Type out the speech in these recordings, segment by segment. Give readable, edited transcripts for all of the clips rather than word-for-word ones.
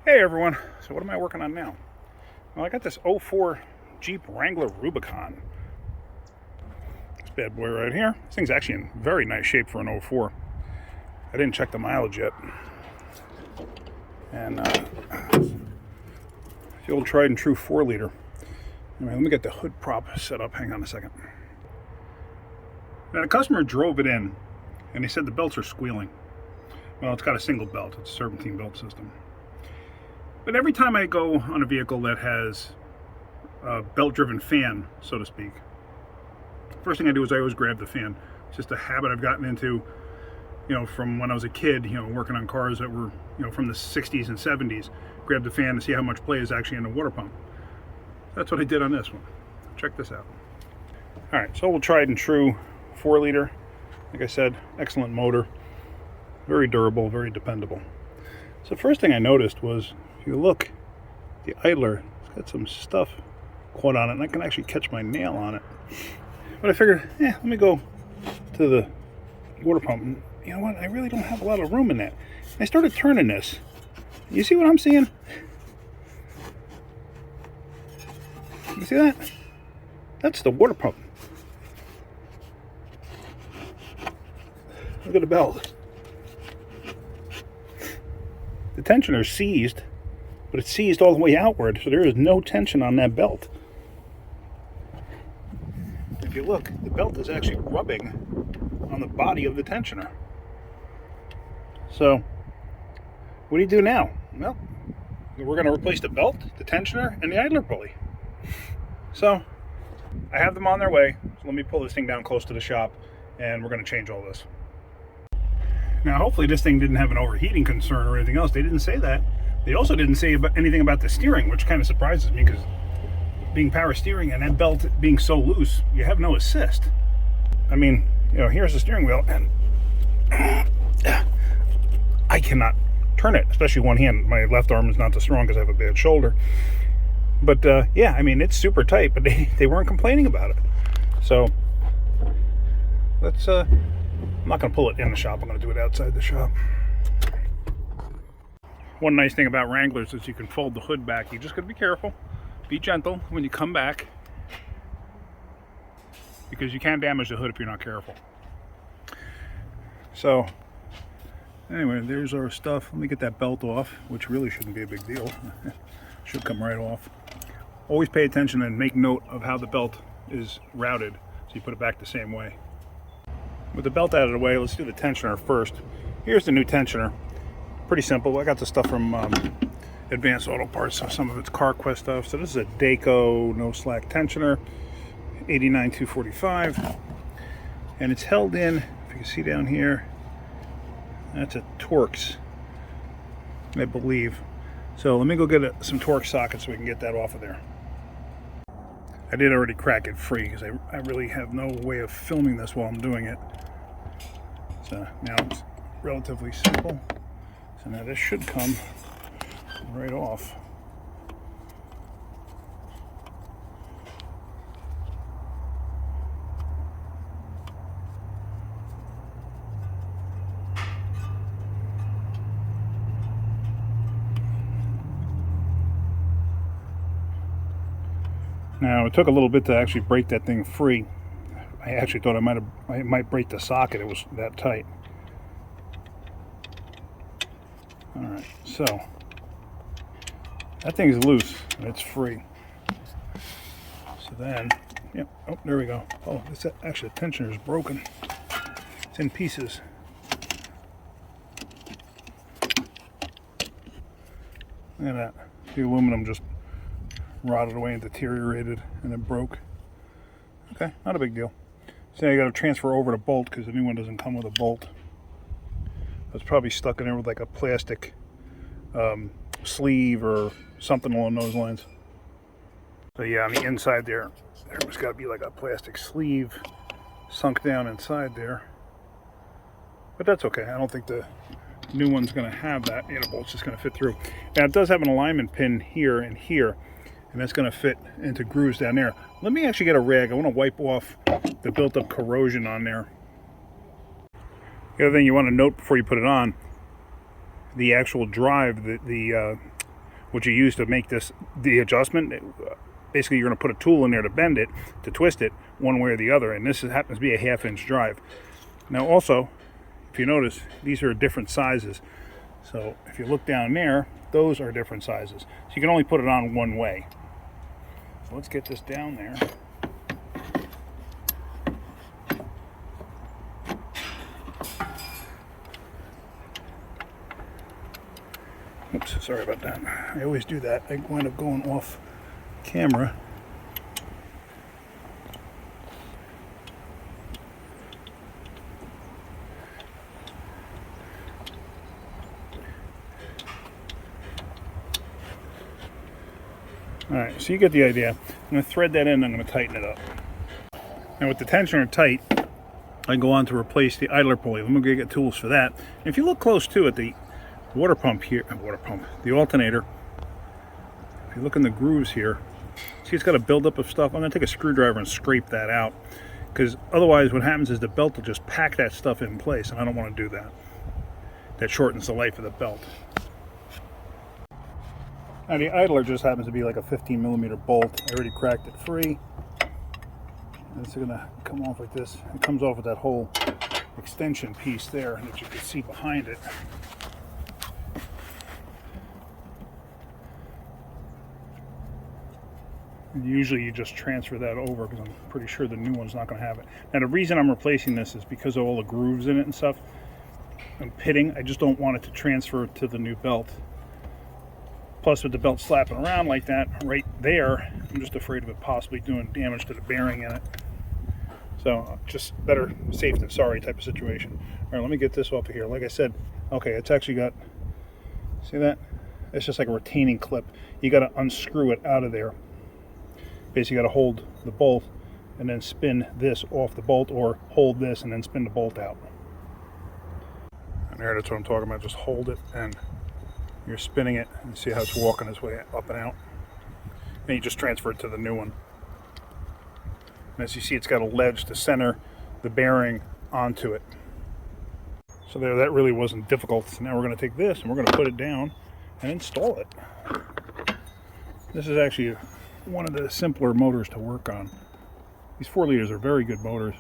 Hey everyone, so what am I working on now? Well, I got this '04 Jeep Wrangler Rubicon. This bad boy right here. This thing's actually in very nice shape for an '04. I didn't check the mileage yet. And the old tried and true 4-liter. Anyway, let me get the hood prop set up. Hang on a second. Now, the customer drove it in, and he said the belts are squealing. Well, it's got a single belt. It's a serpentine belt system. But every time I go on a vehicle that has a belt-driven fan, so to speak, first thing I do is I always grab the fan. It's just a habit I've gotten into, from when I was a kid, working on cars that were, from the 60s and 70s. Grab the fan to see how much play is actually in the water pump. That's what I did on this one. Check this out. All right, so we'll tried and true 4-liter. Like I said, excellent motor. Very durable, very dependable. So first thing I noticed was, if you look, the idler, it's got some stuff caught on it, and I can actually catch my nail on it. But I figured, let me go to the water pump. And you know what? I really don't have a lot of room in that. I started turning this. You see what I'm seeing? You see that? That's the water pump. Look at the belt. The tensioner is seized, but it's seized all the way outward, so there is no tension on that belt. If you look, the belt is actually rubbing on the body of the tensioner. So, what do you do now? Well, we're going to replace the belt, the tensioner, and the idler pulley. So, I have them on their way. So let me pull this thing down close to the shop, and we're going to change all this. Now, hopefully this thing didn't have an overheating concern or anything else. They didn't say that. They also didn't say anything about the steering, which kind of surprises me, because being power steering and that belt being so loose, you have no assist. I mean, here's the steering wheel, and I cannot turn it, especially one hand. My left arm is not the strongest. I have a bad shoulder. But yeah, I mean, it's super tight, but they weren't complaining about it. So let's, I'm not going to pull it in the shop. I'm going to do it outside the shop. One nice thing about Wranglers is you can fold the hood back. You just got to be careful. Be gentle when you come back, because you can damage the hood if you're not careful. So anyway, there's our stuff. Let me get that belt off, which really shouldn't be a big deal. Should come right off. Always pay attention and make note of how the belt is routed, so you put it back the same way. With the belt out of the way, let's do the tensioner first. Here's the new tensioner. Pretty simple. I got the stuff from Advanced Auto Parts, so some of it's CarQuest stuff. So this is a Dayco no slack tensioner, 89-245, and it's held in, if you can see down here, that's a Torx, I believe. So let me go get some Torx sockets so we can get that off of there. I did already crack it free, because I really have no way of filming this while I'm doing it. So now it's relatively simple. So now this should come right off. Now, it took a little bit to actually break that thing free. I actually thought I might break the socket. It was that tight. All right, so that thing's loose and it's free. So then, oh, there we go. Oh, it's actually the tensioner is broken. It's in pieces. Look at that. The aluminum just rotted away and deteriorated, and it broke. Okay, not a big deal. So now you got to transfer over the bolt, because the new one doesn't come with a bolt. It's probably stuck in there with like a plastic sleeve or something along those lines. So yeah, on the inside there's got to be like a plastic sleeve sunk down inside there. But that's okay. I don't think the new one's going to have that. The bolt's just going to fit through. Now it does have an alignment pin here and here, and that's going to fit into grooves down there. Let me actually get a rag. I want to wipe off the built-up corrosion on there. The other thing you want to note before you put it on, the actual drive, the which you use to make the adjustment. Basically, you're going to put a tool in there to bend it, to twist it one way or the other, and this happens to be a 1/2 inch drive. Now also, if you notice, these are different sizes. So if you look down there, those are different sizes. So you can only put it on one way. So let's get this down there. Oops, sorry about that. I always do that. I wind up going off camera. Alright, so you get the idea. I'm going to thread that in and I'm going to tighten it up. Now with the tensioner tight, I go on to replace the idler pulley. I'm going to get tools for that. And if you look close to it, the water pump here, the alternator, if you look in the grooves here, see it's got a buildup of stuff. I'm going to take a screwdriver and scrape that out, because otherwise what happens is the belt will just pack that stuff in place, and I don't want to do that. That shortens the life of the belt. Now the idler just happens to be like a 15mm bolt. I already cracked it free. And it's going to come off like this. It comes off with that whole extension piece there that you can see behind it. And usually you just transfer that over, because I'm pretty sure the new one's not going to have it. Now the reason I'm replacing this is because of all the grooves in it and stuff and pitting. I just don't want it to transfer to the new belt. Plus, with the belt slapping around like that right there, I'm just afraid of it possibly doing damage to the bearing in it. So just better safe than sorry type of situation. All right, let me get this off of here. Like I said, okay, it's actually got, see that? It's just like a retaining clip. You got to unscrew it out of there. Basically, you got to hold the bolt and then spin this off the bolt, or hold this and then spin the bolt out. And there, that's what I'm talking about. Just hold it and you're spinning it, and see how it's walking its way up and out. And you just transfer it to the new one. And as you see, it's got a ledge to center the bearing onto it. So there, that really wasn't difficult. So now we're going to take this and we're going to put it down and install it. This is actually one of the simpler motors to work on. These 4 liters are very good motors.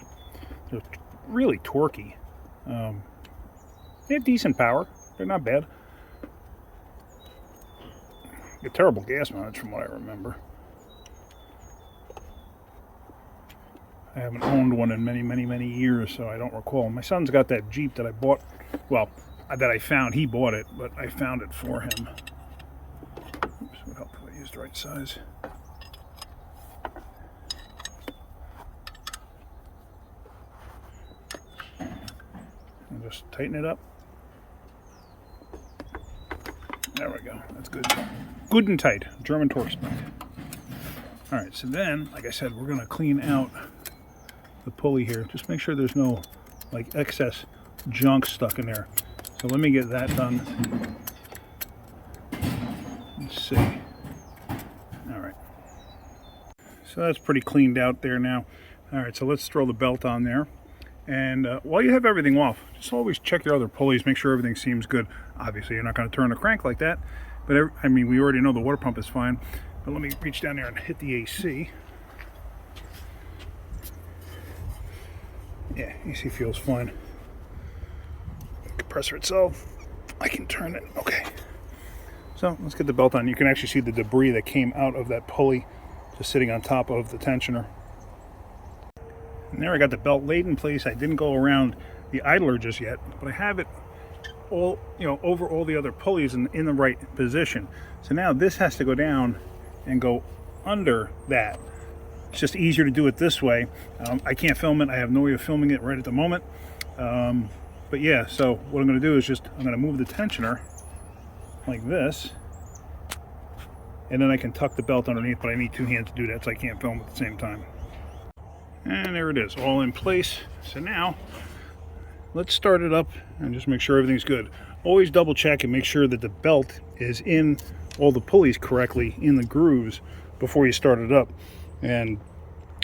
They're really torquey. They have decent power. They're not bad. Get terrible gas mileage from what I remember. I haven't owned one in many years, so I don't recall. My son's got that Jeep that I bought, well, that I found. He bought it, but I found it for him. Oops, would help if I used the right size. And just tighten it up. There we go. That's good. Good and tight. German torque spring. Alright, so then, like I said, we're going to clean out the pulley here. Just make sure there's no like excess junk stuck in there. So let me get that done. Let's see. Alright. So that's pretty cleaned out there now. Alright, so let's throw the belt on there. And while you have everything off, just always check your other pulleys, make sure everything seems good. Obviously, you're not going to turn the crank like that, but I mean, we already know the water pump is fine. But let me reach down there and hit the AC. Yeah, AC feels fine. Compressor itself, I can turn it. Okay. So let's get the belt on. You can actually see the debris that came out of that pulley just sitting on top of the tensioner. And there I got the belt laid in place. I didn't go around the idler just yet, but I have it all, you know, over all the other pulleys in the right position. So now this has to go down and go under that. It's just easier to do it this way. I can't film it. I have no way of filming it right at the moment. But yeah, so what I'm going to do is I'm going to move the tensioner like this, and then I can tuck the belt underneath, but I need 2 hands to do that, so I can't film at the same time. And there it is, all in place. So now, let's start it up and just make sure everything's good. Always double check and make sure that the belt is in all the pulleys correctly in the grooves before you start it up. And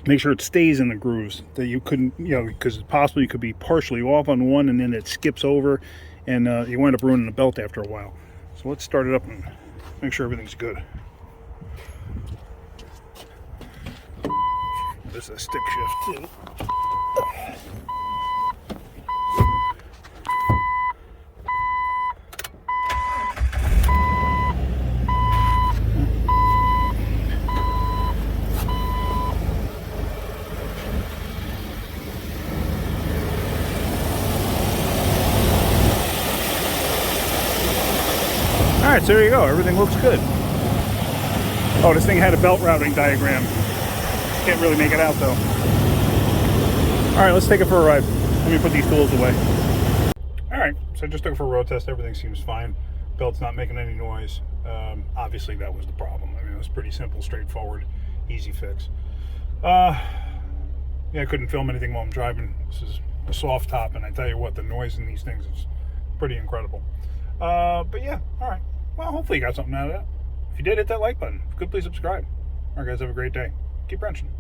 make sure it stays in the grooves, that you couldn't, you know, because it's possible you could be partially off on one and then it skips over and you wind up ruining the belt after a while. So let's start it up and make sure everything's good. This is a stick shift too. Alright, so there you go. Everything looks good. Oh, this thing had a belt routing diagram. Can't really make it out though. Alright, let's take it for a ride. Let me put these tools away. Alright, so I just took it for a road test. Everything seems fine. Belt's not making any noise. Obviously that was the problem. I mean, it was pretty simple, straightforward, easy fix. Yeah, I couldn't film anything while I'm driving. This is a soft top, and I tell you what, the noise in these things is pretty incredible. But yeah, alright. Well, hopefully you got something out of that. If you did, hit that like button. If you could, please subscribe. Alright guys, have a great day. Keep wrenching.